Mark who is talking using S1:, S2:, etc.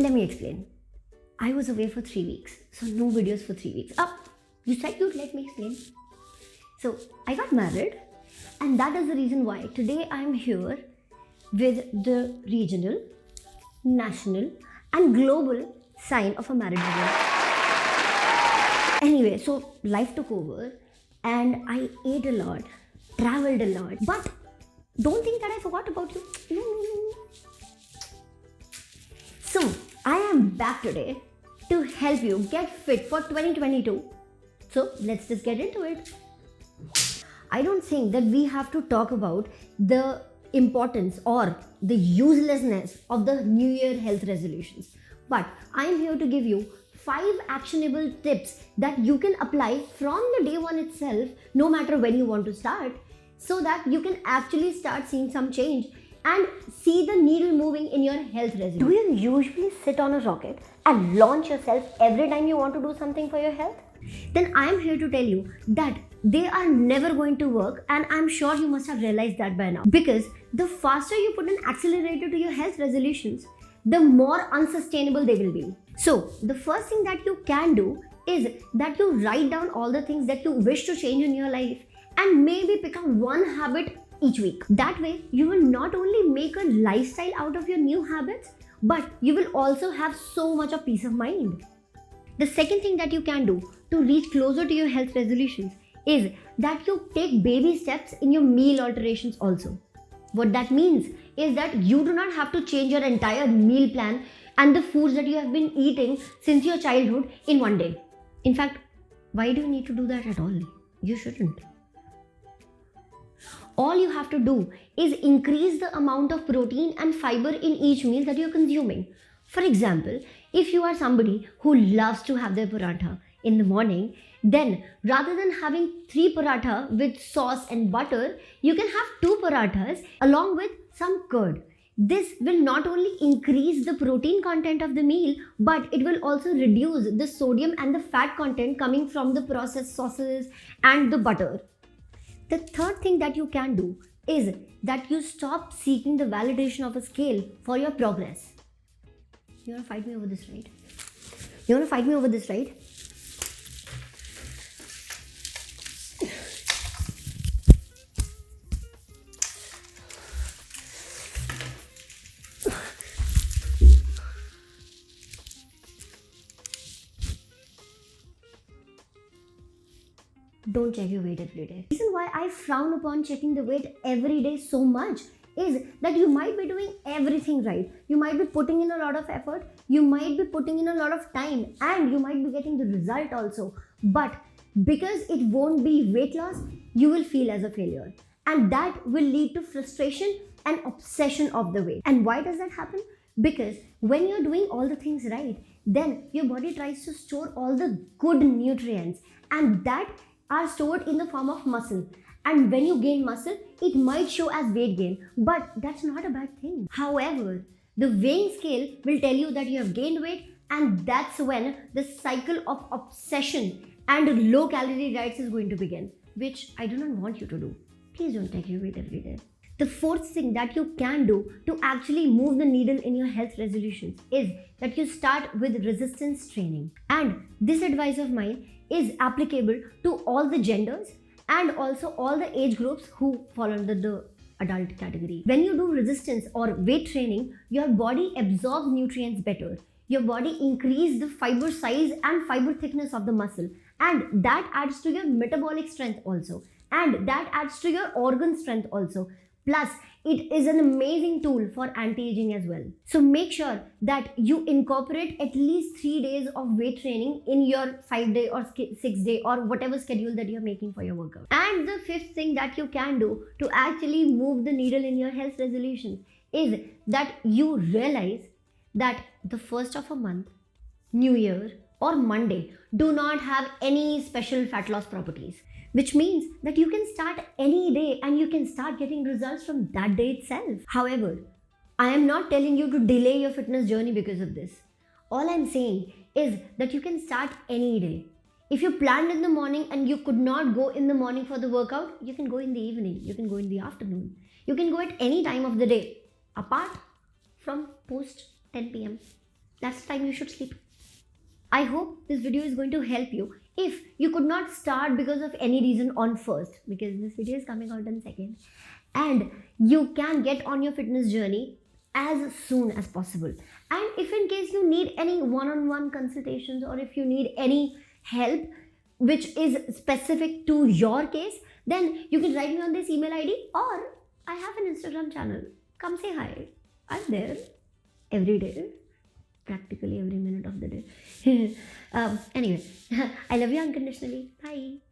S1: Let me explain. I was away for 3 weeks, so no videos for 3 weeks. You said you'd let me explain. So I got married, and that is the reason why today I'm here with the regional, national, and global sign of a married woman. Anyway, so life took over, and I ate a lot, traveled a lot, but don't think that I forgot about you. No. So I am back today to help you get fit for 2022. So let's just get into it. I don't think that we have to talk about the importance or the uselessness of the New Year health resolutions, but I am here to give you 5 actionable tips that you can apply from the day one itself, no matter when you want to start, so that you can actually start seeing some change and see the needle moving in your health resolution. Do you usually sit on a rocket and launch yourself every time you want to do something for your health? Then I am here to tell you that they are never going to work, and I'm sure you must have realized that by now. Because the faster you put an accelerator to your health resolutions, the more unsustainable they will be. So the first thing that you can do is that you write down all the things that you wish to change in your life and maybe pick up one habit each week. That way, you will not only make a lifestyle out of your new habits, but you will also have so much of peace of mind. The second thing that you can do to reach closer to your health resolutions is that you take baby steps in your meal alterations also. What that means is that you do not have to change your entire meal plan and the foods that you have been eating since your childhood in one day. In fact, why do you need to do that at all? You shouldn't. All you have to do is increase the amount of protein and fiber in each meal that you're consuming. For example, if you are somebody who loves to have their paratha in the morning, then rather than having 3 paratha with sauce and butter, you can have 2 parathas along with some curd. This will not only increase the protein content of the meal, but it will also reduce the sodium and the fat content coming from the processed sauces and the butter. The third thing that you can do is that you stop seeking the validation of a scale for your progress. You want to fight me over this, right? Don't check your weight every day. The reason why I frown upon checking the weight every day so much is that you might be doing everything right. You might be putting in a lot of effort, you might be putting in a lot of time, and you might be getting the result also. But because it won't be weight loss, you will feel as a failure. And that will lead to frustration and obsession of the weight. And why does that happen? Because when you're doing all the things right, then your body tries to store all the good nutrients, and that are stored in the form of muscle. And when you gain muscle, it might show as weight gain, but that's not a bad thing. However, the weighing scale will tell you that you have gained weight, and that's when the cycle of obsession and low calorie diets is going to begin, which I do not want you to do. Please don't take your weight every day. The fourth thing that you can do to actually move the needle in your health resolutions is that you start with resistance training. And this advice of mine is applicable to all the genders and also all the age groups who fall under the adult category. When you do resistance or weight training, your body absorbs nutrients better. Your body increases the fiber size and fiber thickness of the muscle, and that adds to your metabolic strength also, and that adds to your organ strength also. Plus, it is an amazing tool for anti-aging as well. So make sure that you incorporate at least 3 days of weight training in your 5-day or 6-day or whatever schedule that you're making for your workout. And the fifth thing that you can do to actually move the needle in your health resolutions is that you realize that the first of a month, New Year or Monday do not have any special fat loss properties. Which means that you can start any day and you can start getting results from that day itself. However, I am not telling you to delay your fitness journey because of this. All I'm saying is that you can start any day. If you planned in the morning and you could not go in the morning for the workout, you can go in the evening, you can go in the afternoon. You can go at any time of the day, apart from post 10 p.m. that's the time you should sleep. I hope this video is going to help you. If you could not start because of any reason on first, because this video is coming out on second, and you can get on your fitness journey as soon as possible. And if in case you need any one-on-one consultations, or if you need any help which is specific to your case, then you can write me on this email ID, or I have an Instagram channel. Come say hi. I'm there every day, practically every minute of the day. Anyway, I love you unconditionally. Bye.